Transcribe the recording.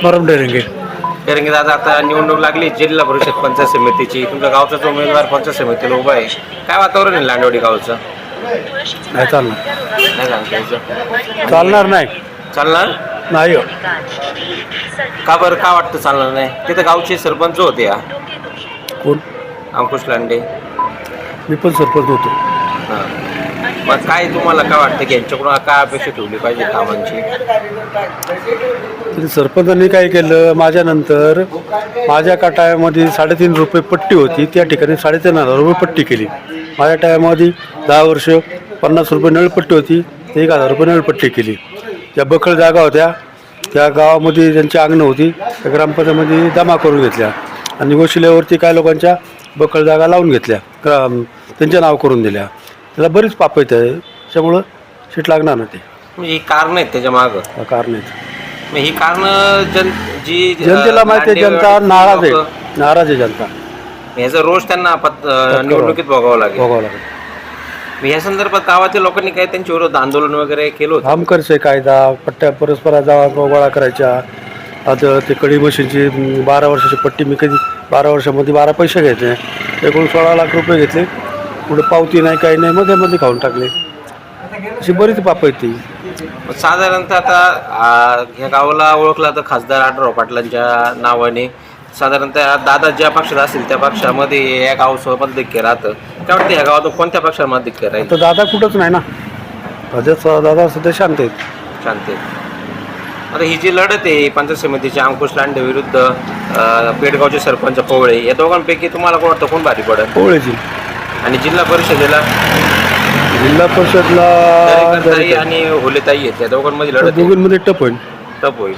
आत्माराम डेरंगे. कारण की दादा आता निवडणूक लागली जिल्हा परिषद पंचायत समितीची. तुमच्या गावचा जो उमेदवार पंचायत समितीला उभा आहे, काय वातावरण आहे लांडवडी गावचं? नाही चालणार. नाही सांगता यायचं. चालणार नाही. चालणार नाही हो. का बरं, का वाटतं चालणार नाही? तिथं गावचे सरपंच होते या कोण? अंकुश लांडे. मी पण सरपंच होतो. हां, मग काय तुम्हाला काय वाटतं की यांच्याकडून काय अपेक्षा ठेवली पाहिजे कामांची? तरी सरपंचांनी काय केलं, माझ्यानंतर माझ्या टायमामध्ये 3.5 रुपये पट्टी होती, त्या ठिकाणी 3,500 रुपये पट्टी केली. माझ्या टायमामध्ये 10 वर्ष 50 रुपये नळपट्टी होती, 1,000 रुपये नळपट्टी केली. ज्या बखळ जागा होत्या त्या गावामध्ये ज्यांची अंगणं होती त्या ग्रामपंचायतीमध्ये जमा करून घेतल्या आणि वशिल्यावरती काय लोकांच्या बखळ जागा लावून घेतल्या, त्यांच्या नाव करून दिल्या. त्याला बरीच पाप येत आहे, त्याच्यामुळं सीट लागणार ना. ते म्हणजे ही कारणं आहेत त्याच्या मागं. कारण आहेत. मग ही कारणं जी जनतेला माहिती आहे, जनता नाराज आहे. लोकं- नाराज आहे जनता. ह्याचा रोष त्यांना निवडणुकीत भोगावं लागेल. बघावं लागेल. मग या संदर्भात गावातील लोकांनी काय त्यांच्या विरोधात आंदोलन वगैरे केलं होतं? आमकरचे कायदा, पट्ट्या परस्पर जावा गोळा करायच्या. आता ते कडी मशीनची 12 वर्षाची पट्टी मी कधी 12 वर्षामध्ये 12 पैसे घ्यायचे, एकूण 16 लाख रुपये घेतले. पुढे पावती नाही, काही नाही, मध्ये खाऊन टाकले. अशी बरीच पाप आहेत ती. मग साधारणतः आता ह्या गावाला ओळखला तर खासदार आढळराव पाटलांच्या नावाने. साधारणतः दादा ज्या पक्षात असतील त्या पक्षामध्ये या गावसोबत धिक्य राहतं. काय वाटतं ह्या गावातून कोणत्या पक्षामध्ये धिक्य राहील? तर दादा कुठंच नाही ना. दादा सध्या शांत आहेत. शांती. आता ही जी लढत आहे पंचायत समितीची अंकुश लांडे विरुद्ध पेडगावचे सरपंच पोवळे, या दोघांपैकी तुम्हाला कोण वाटतं कोण भारी पडेल? पोवळेची. आणि जिल्हा परिषदेला जिल्हा परिषदला दरेकरताई आणि होलेताई आहेत, त्या दोघांमध्ये लढत दोघांमध्ये टप होईल. टप होईल.